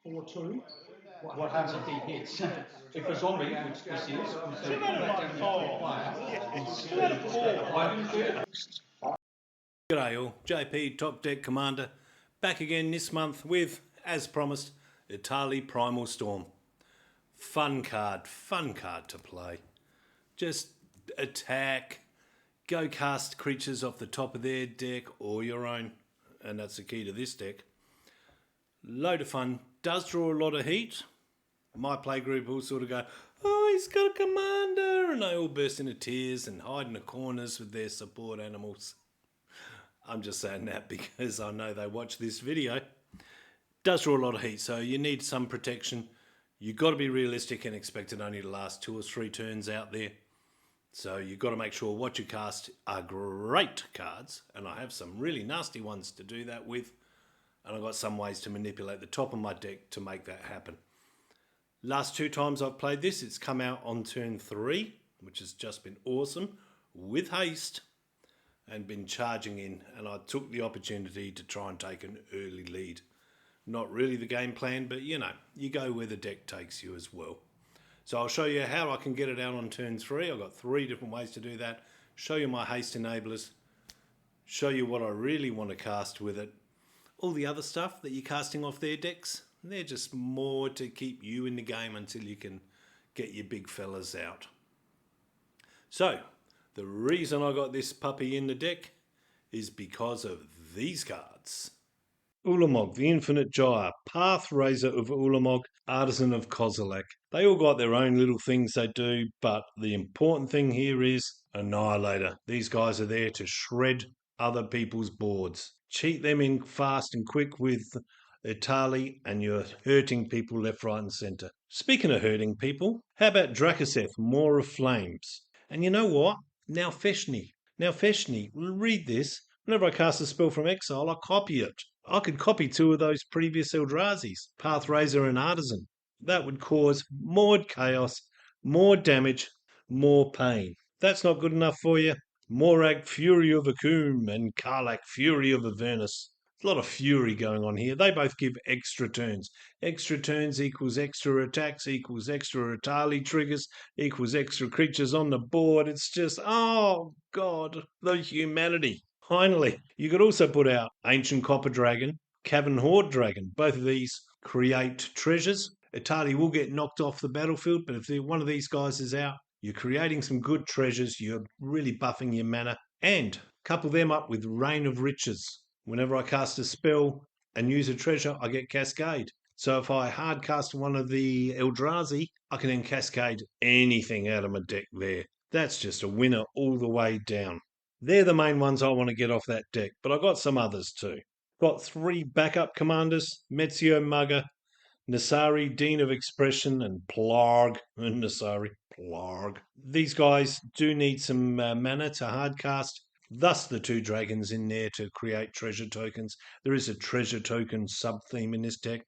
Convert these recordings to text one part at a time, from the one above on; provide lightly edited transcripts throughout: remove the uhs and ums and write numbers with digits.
4-2. What happens if he hits? If a zombie, which this is, we Should can have pull had that it down like to 4. player. Should have had it 4. Why didn't you do it? G'day all, JP Top Deck Commander, back again this month with, as promised, Etali Primal Storm. Fun card to play. Just attack, go cast creatures off the top of their deck or your own, and that's the key to this deck. Load of fun, does draw a lot of heat. My playgroup all sort of go, oh, he's got a commander, and they all burst into tears and hide in the corners with their support animals. I'm just saying that because I know they watch this video. Does draw a lot of heat, so you need some protection. You've got to be realistic and expect it only to last 2 or 3 turns out there. So you've got to make sure what you cast are great cards, and I have some really nasty ones to do that with, and I've got some ways to manipulate the top of my deck to make that happen. Last 2 times I've played this, it's come out on turn 3, which has just been awesome, with haste, and been charging in, and I took the opportunity to try and take an early lead. Not really the game plan, but you know, you go where the deck takes you as well. So I'll show you how I can get it out on turn 3. I've got 3 different ways to do that. Show you my haste enablers. Show you what I really want to cast with it. All the other stuff that you're casting off their decks, they're just more to keep you in the game until you can get your big fellas out. So, the reason I got this puppy in the deck is because of these cards. Ulamog, the Infinite Gyre, Path Raiser of Ulamog, Artisan of Kozilek. They all got their own little things they do, but the important thing here is Annihilator. These guys are there to shred other people's boards. Cheat them in fast and quick with Etali, and you're hurting people left, right, and centre. Speaking of hurting people, how about Drakaseth, Maw of Flames? And you know what? Now Feshni, read this. Whenever I cast a spell from exile, I copy it. I could copy 2 of those previous Eldrazi's, Path Raiser and Artisan. That would cause more chaos, more damage, more pain. That's not good enough for you. Morag, Fury of Akum, and Karlak, Fury of Avernus. There's a lot of fury going on here. They both give extra turns. Extra turns equals extra attacks, equals extra Etali triggers, equals extra creatures on the board. It's just, oh God, the humanity. Finally, you could also put out Ancient Copper Dragon, Cavern Horde Dragon. Both of these create treasures. Etali will get knocked off the battlefield, but if one of these guys is out, you're creating some good treasures. You're really buffing your mana. And couple them up with Rain of Riches. Whenever I cast a spell and use a treasure, I get Cascade. So if I hard cast one of the Eldrazi, I can then cascade anything out of my deck there. That's just a winner all the way down. They're the main ones I want to get off that deck, but I've got some others too. Got 3 backup commanders, Metzio Mugger, Nasari, Dean of Expression, and Plarg. Nasari, Plarg. These guys do need some mana to hardcast, thus the 2 dragons in there to create treasure tokens. There is a treasure token sub-theme in this deck,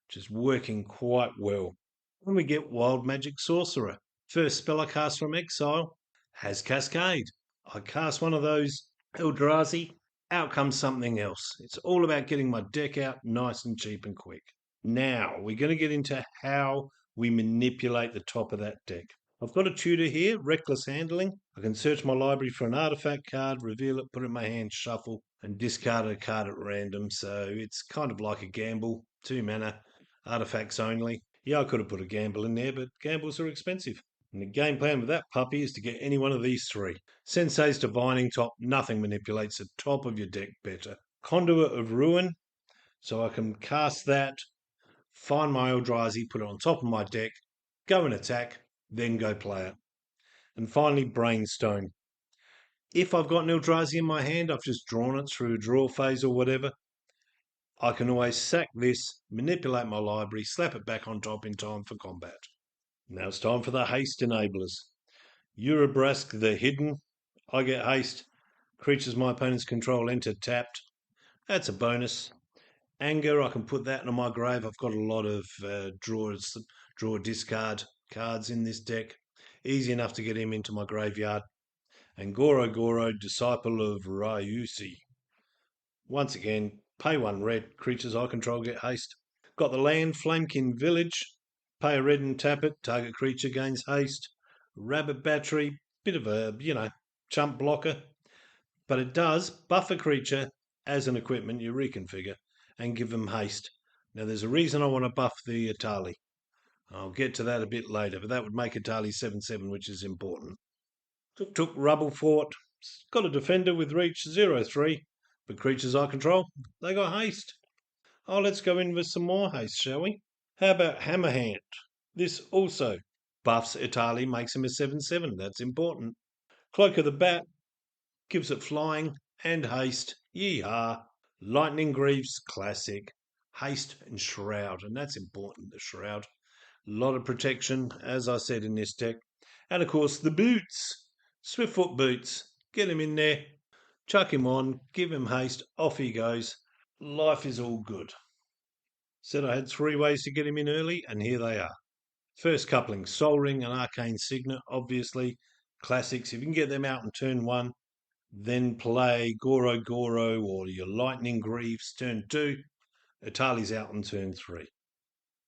which is working quite well. When we get Wild Magic Sorcerer, first spell I cast from exile has Cascade. I cast one of those Eldrazi, out comes something else. It's all about getting my deck out nice and cheap and quick. Now, we're going to get into how we manipulate the top of that deck. I've got a tutor here, Reckless Handling. I can search my library for an artifact card, reveal it, put it in my hand, shuffle, and discard a card at random. So it's kind of like a gamble, 2 mana, artifacts only. Yeah, I could have put a gamble in there, but gambles are expensive. And the game plan with that puppy is to get any one of these 3. Sensei's Divining Top, nothing manipulates the top of your deck better. Conduit of Ruin, so I can cast that, find my Eldrazi, put it on top of my deck, go and attack, then go play it. And finally, Brainstone. If I've got an Eldrazi in my hand, I've just drawn it through a draw phase or whatever, I can always sack this, manipulate my library, slap it back on top in time for combat. Now it's time for the haste enablers. Urabrask the Hidden. I get haste. Creatures my opponents control enter tapped. That's a bonus. Anger, I can put that into my grave. I've got a lot of draw discard cards in this deck. Easy enough to get him into my graveyard. And Goro Goro, Disciple of Ryusi. Once again, pay 1 red. Creatures I control get haste. Got the land, Flamekin Village. Pay a red and tap it. Target creature gains haste. Rabbit Battery, bit of a, chump blocker. But it does buff a creature as an equipment you reconfigure and give them haste. Now there's a reason I want to buff the Etali. I'll get to that a bit later, but that would make Etali 7/7, which is important. Took Rubble Fort. Got a defender with reach 0/3, but creatures I control, they got haste. Oh, let's go in with some more haste, shall we? How about Hammerhand? This also buffs Etali, makes him a 7/7. That's important. Cloak of the Bat gives it flying and haste. Yeehaw. Lightning Greaves, classic. Haste and Shroud, and that's important, the Shroud. A lot of protection, as I said in this deck. And of course, the boots. Swiftfoot boots. Get him in there. Chuck him on. Give him haste. Off he goes. Life is all good. Said I had 3 ways to get him in early, and here they are. First coupling, Soul Ring and Arcane Signet, obviously. Classics. If you can get them out in turn 1, then play Goro Goro or your Lightning Greaves turn 2. Etali's out on turn 3.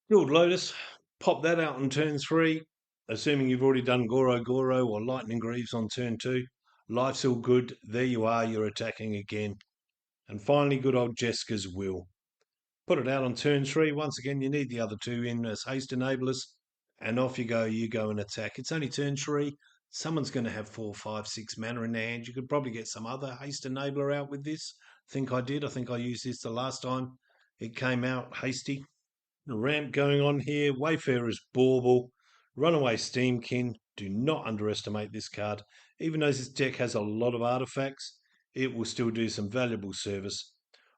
Jeweled Lotus, pop that out on turn 3, assuming you've already done Goro Goro or Lightning Greaves on turn 2. Life's all good. There you are, you're attacking again. And finally, good old Jeska's Will. Put it out on turn 3. Once again, you need the other 2 in as haste enablers. And off you go and attack. It's only turn 3. Someone's going to have 4, 5, 6 mana in their hand. You could probably get some other haste enabler out with this. I think I did. I think I used this the last time it came out hasty. The ramp going on here. Wayfarer's Bauble. Runaway Steamkin. Do not underestimate this card. Even though this deck has a lot of artifacts, it will still do some valuable service.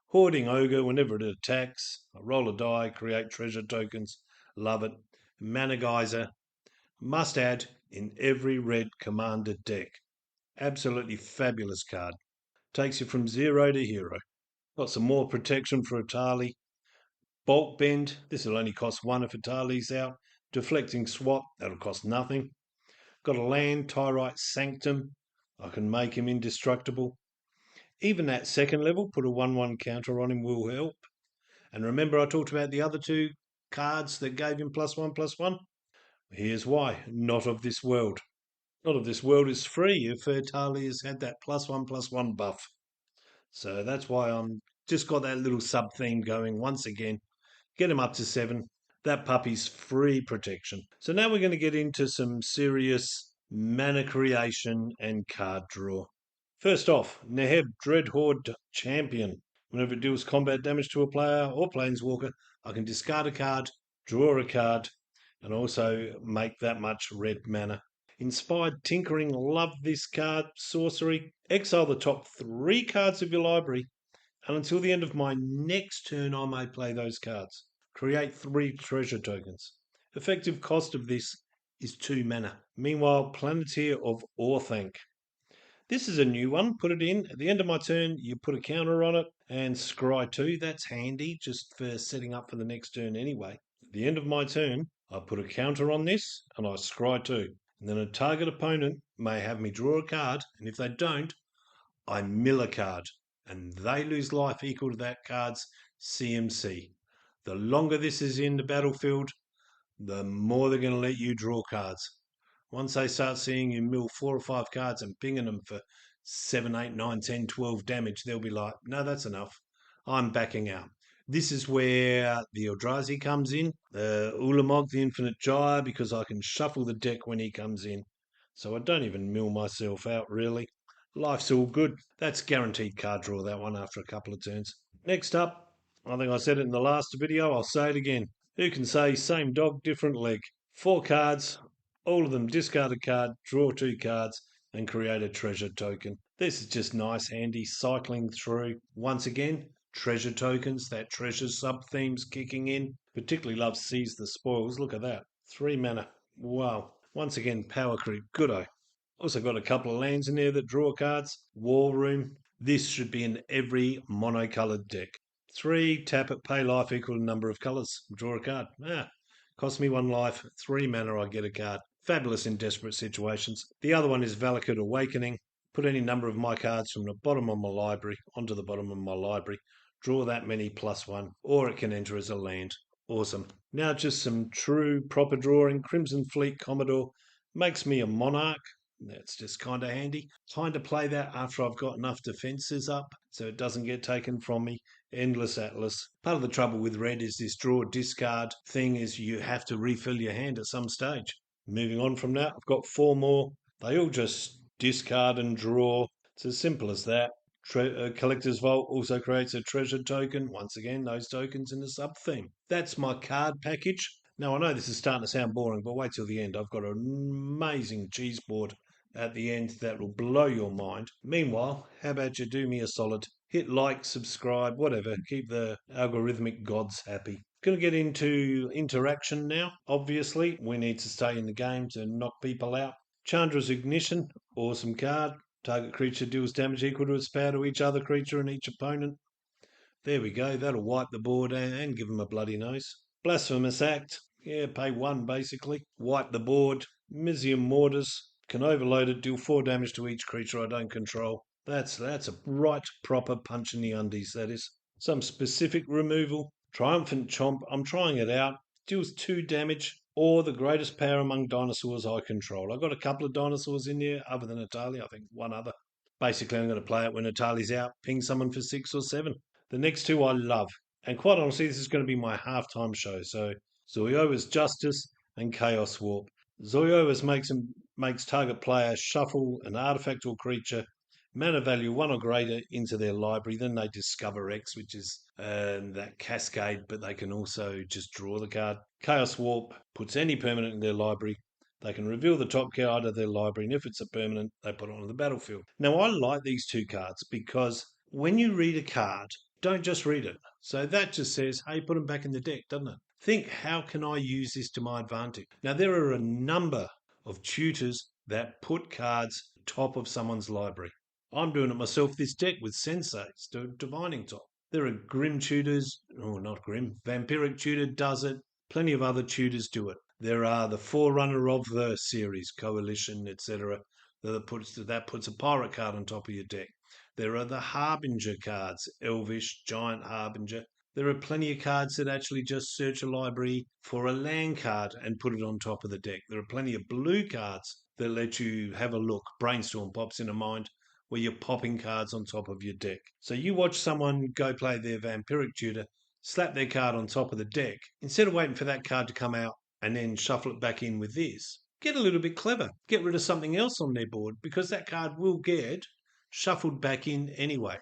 Hoarding Ogre, whenever it attacks. Roll a die, create treasure tokens. Love it. Mana Geyser. Must add in every red commander deck. Absolutely fabulous card. Takes you from 0 to hero. Got some more protection for Etali. Bulk Bend. This will only cost 1 if Etali's out. Deflecting Swap. That'll cost nothing. Got a land, Tyrite Sanctum. I can make him indestructible. Even that second level, put a 1/1 counter on him will help. And remember I talked about the other 2 cards that gave him +1/+1? Here's why. Not of this world. Not of this world is free if Etali has had that +1/+1 buff. So that's why I'm just got that little sub-theme going once again. Get him up to 7. That puppy's free protection. So now we're going to get into some serious mana creation and card draw. First off, Neheb Dreadhorde Champion. Whenever it deals combat damage to a player or planeswalker, I can discard a card, draw a card, and also make that much red mana. Inspired Tinkering, love this card. Sorcery, exile the top 3 cards of your library, and until the end of my next turn I may play those cards. Create 3 treasure tokens. Effective cost of this is 2 mana. Meanwhile, Planeteer of Orthanc. This is a new one. Put it in. At the end of my turn, you put a counter on it and scry 2. That's handy just for setting up for the next turn anyway. At the end of my turn, I put a counter on this and I scry 2. And then a target opponent may have me draw a card, and if they don't, I mill a card. And they lose life equal to that card's CMC. The longer this is in the battlefield, the more they're going to let you draw cards. Once they start seeing you mill 4 or 5 cards and pinging them for 7, 8, 9, 10, 12 damage, they'll be like, no, that's enough. I'm backing out. This is where the Eldrazi comes in, the Ulamog, the Infinite Gyre, because I can shuffle the deck when he comes in. So I don't even mill myself out, really. Life's all good. That's guaranteed card draw, that one, after a couple of turns. Next up, I think I said it in the last video, I'll say it again. Who can say same dog, different leg? 4 cards, all of them discard a card, draw 2 cards, and create a treasure token. This is just nice, handy, cycling through. Once again, treasure tokens, that treasure sub-theme's kicking in. Particularly love Seize the Spoils, look at that. 3 mana, wow. Once again, power creep, good-o. Also got a couple of lands in there that draw cards. War Room, this should be in every monocoloured deck. 3, tap it, pay life equal to number of colours, draw a card. Cost me 1 life, 3 mana, I get a card. Fabulous in desperate situations. The other one is Valakut Awakening. Put any number of my cards from the bottom of my library onto the bottom of my library. Draw that many +1, or it can enter as a land. Awesome. Now just some true proper drawing. Crimson Fleet Commodore makes me a monarch. That's just kind of handy. Time to play that after I've got enough defences up so it doesn't get taken from me. Endless Atlas. Part of the trouble with red is this draw discard thing is you have to refill your hand at some stage. Moving on from that, I've got 4 more. They all just discard and draw. It's as simple as that. Collector's Vault also creates a treasure token. Once again, those tokens in the sub-theme. That's my card package. Now, I know this is starting to sound boring, but wait till the end. I've got an amazing cheese board at the end that will blow your mind. Meanwhile, how about you do me a solid? Hit like, subscribe, whatever. Keep the algorithmic gods happy. Going to get into interaction now. Obviously, we need to stay in the game to knock people out. Chandra's Ignition, awesome card. Target creature deals damage equal to its power to each other creature and each opponent. There we go. That'll wipe the board and give them a bloody nose. Blasphemous Act. Yeah, pay 1 basically. Wipe the board. Misium Mortis. Can overload it, deal 4 damage to each creature I don't control. That's a right proper punch in the undies, that is. Some specific removal. Triumphant Chomp. I'm trying it out. Deals 2 damage. Or the greatest power among dinosaurs I control. I've got a couple of dinosaurs in there, other than Etali, I think one other. Basically, I'm going to play it when Etali's out, ping someone for 6 or 7. The next 2 I love. And quite honestly, this is going to be my halftime show. So Zoyoa's Justice and Chaos Warp. Zoyoa's makes target player shuffle an artifact or creature, mana value 1 or greater, into their library. Then they discover X, which is that cascade, but they can also just draw the card. Chaos Warp puts any permanent in their library. They can reveal the top card of their library, and if it's a permanent, they put it on the battlefield. Now, I like these 2 cards because when you read a card, don't just read it. So that just says, hey, put them back in the deck, doesn't it? Think, how can I use this to my advantage? Now, there are a number of tutors that put cards top of someone's library. I'm doing it myself this deck with Sensates, Divining Top. There are Grim tutors, not Grim, Vampiric tutor does it. Plenty of other tutors do it. There are the Forerunner of the series, Coalition, etc. That puts a pirate card on top of your deck. There are the Harbinger cards, Elvish, Giant Harbinger. There are plenty of cards that actually just search a library for a land card and put it on top of the deck. There are plenty of blue cards that let you have a look. Brainstorm pops into mind, where you're popping cards on top of your deck. So you watch someone go play their Vampiric tutor, slap their card on top of the deck. Instead of waiting for that card to come out and then shuffle it back in with this, get a little bit clever. Get rid of something else on their board, because that card will get shuffled back in anyway.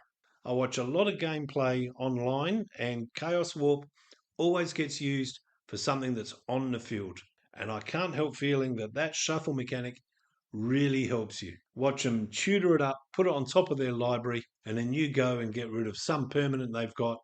I watch a lot of gameplay online, and Chaos Warp always gets used for something that's on the field. And I can't help feeling that shuffle mechanic really helps you. Watch them tutor it up, put it on top of their library, and then you go and get rid of some permanent they've got,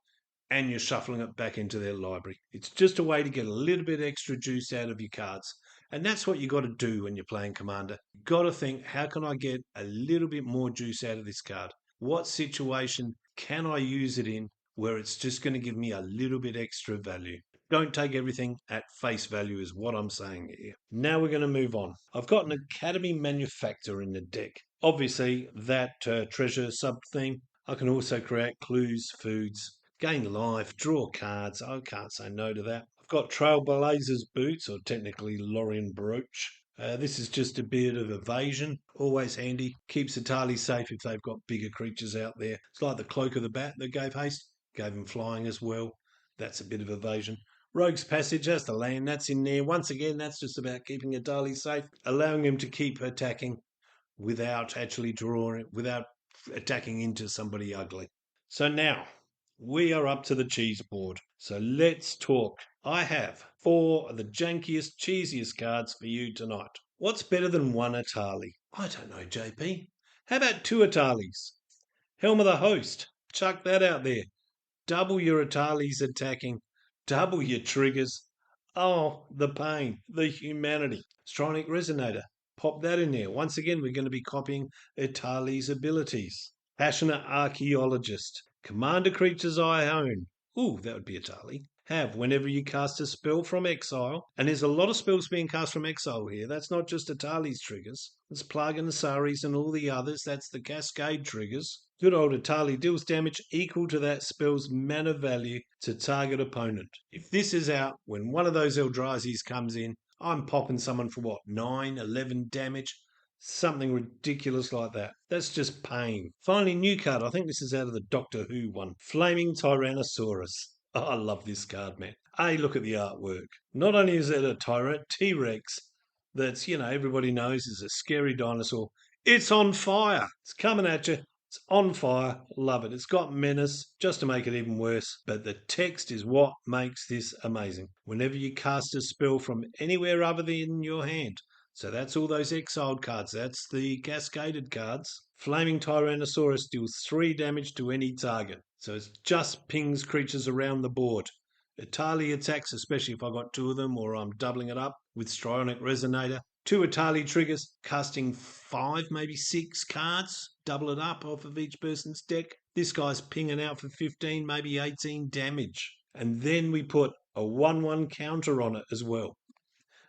and you're shuffling it back into their library. It's just a way to get a little bit extra juice out of your cards. And that's what you got to do when you're playing Commander. You've got to think, how can I get a little bit more juice out of this card? What situation can I use it in where it's just going to give me a little bit extra value? Don't take everything at face value is what I'm saying here. Now we're going to move on. I've got an Academy Manufactor in the deck. Obviously, that treasure sub-theme. I can also create clues, foods, gain life, draw cards. I can't say no to that. I've got Trailblazer's Boots, or technically Lorien Brooch. This is just a bit of evasion, always handy. Keeps Etali safe if they've got bigger creatures out there. It's like the Cloak of the Bat that gave haste, gave him flying as well. That's a bit of evasion. Rogue's Passage, that's the land, that's in there. Once again, that's just about keeping Etali safe, allowing him to keep attacking without actually drawing, without attacking into somebody ugly. So now, we are up to the cheese board. So let's talk. I have 4 of the jankiest, cheesiest cards for you tonight. What's better than 1 Etali? I don't know, JP. How about 2 Etalis? Helm of the Host. Chuck that out there. Double your Etalis attacking. Double your triggers. Oh, the pain. The humanity. Stronic Resonator. Pop that in there. Once again, we're going to be copying Etali's abilities. Passionate Archaeologist. Commander creatures I own. Ooh, that would be Etali. Have whenever you cast a spell from exile, and there's a lot of spells being cast from exile here. That's not just Etali's triggers. It's Plague and Saris and all the others. That's the Cascade triggers. Good old Etali deals damage equal to that spell's mana value to target opponent. If this is out when one of those Eldrazi's comes in, I'm popping someone for what, 9, 11 damage? Something ridiculous like that. That's just pain. Finally, new card. I think this is out of the Doctor Who one. Flaming Tyrannosaurus. Oh, I love this card, man. Look at the artwork. Not only is it a T-Rex that's, everybody knows is a scary dinosaur, it's on fire. It's coming at you. It's on fire. Love it. It's got menace just to make it even worse. But the text is what makes this amazing. Whenever you cast a spell from anywhere other than your hand, so that's all those exiled cards. That's the cascaded cards. Flaming Tyrannosaurus deals 3 damage to any target. So it just pings creatures around the board. Etali attacks, especially if I got 2 of them or I'm doubling it up with Strionic Resonator. 2 Etali triggers, casting 5, maybe 6 cards, double it up off of each person's deck. This guy's pinging out for 15, maybe 18 damage. And then we put a 1/1 counter on it as well.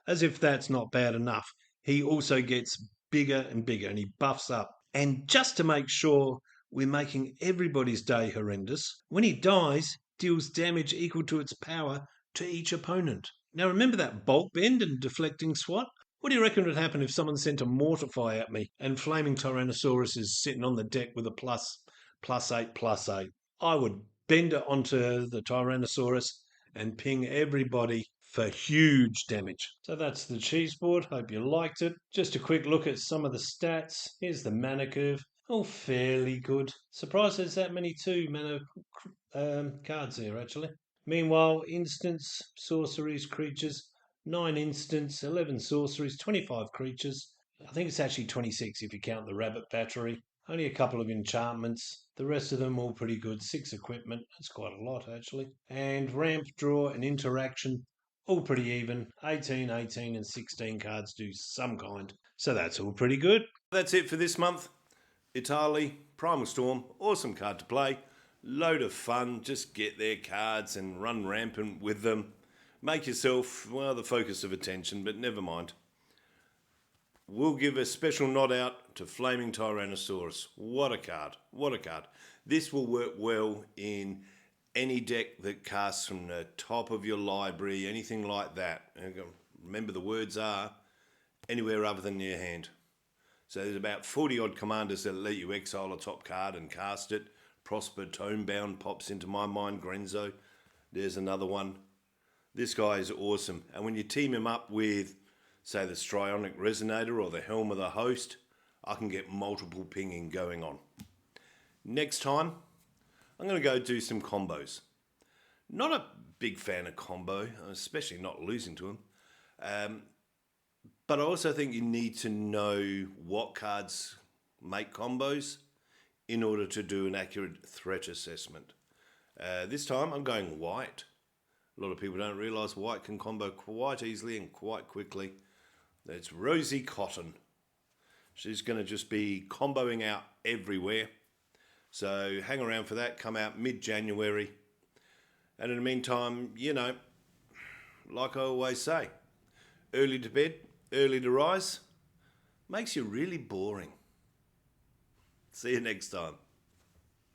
As if that's not bad enough, he also gets bigger and bigger and he buffs up. And just to make sure we're making everybody's day horrendous, when he dies, deals damage equal to its power to each opponent. Now remember that bulk bend and deflecting swat? What do you reckon would happen if someone sent a Mortify at me and Flaming Tyrannosaurus is sitting on the deck with a +8/+8? I would bend it onto the Tyrannosaurus and ping everybody for huge damage. So that's the cheese board. Hope you liked it. Just a quick look at some of the stats. Here's the mana curve. All fairly good. Surprised there's that many 2 mana cards here, actually. Meanwhile, instants, sorceries, creatures, 9 instants, 11 sorceries, 25 creatures. I think it's actually 26 if you count the rabbit battery. Only a couple of enchantments. The rest of them all pretty good. 6 equipment. That's quite a lot, actually. And ramp, draw, and interaction. All pretty even. 18, 18, and 16 cards do some kind. So that's all pretty good. That's it for this month. Etali, Primal Storm, awesome card to play. Load of fun. Just get their cards and run rampant with them. Make yourself, well, the focus of attention, but never mind. We'll give a special nod out to Flaming Tyrannosaurus. What a card. What a card. This will work well in any deck that casts from the top of your library, anything like that. Remember the words are anywhere other than your hand. So there's about 40 odd commanders that let you exile a top card and cast it. Prosper Tomebound pops into my mind. Grenzo. There's another one. This guy is awesome. And when you team him up with, say, the Strionic Resonator or the Helm of the Host, I can get multiple pinging going on. Next time, I'm going to go do some combos. Not a big fan of combo, especially not losing to him. But I also think you need to know what cards make combos in order to do an accurate threat assessment. This time I'm going white. A lot of people don't realise white can combo quite easily and quite quickly. It's Rosie Cotton. She's going to just be comboing out everywhere. So hang around for that, come out mid-January. And in the meantime, like I always say, early to bed, early to rise, makes you really boring. See you next time.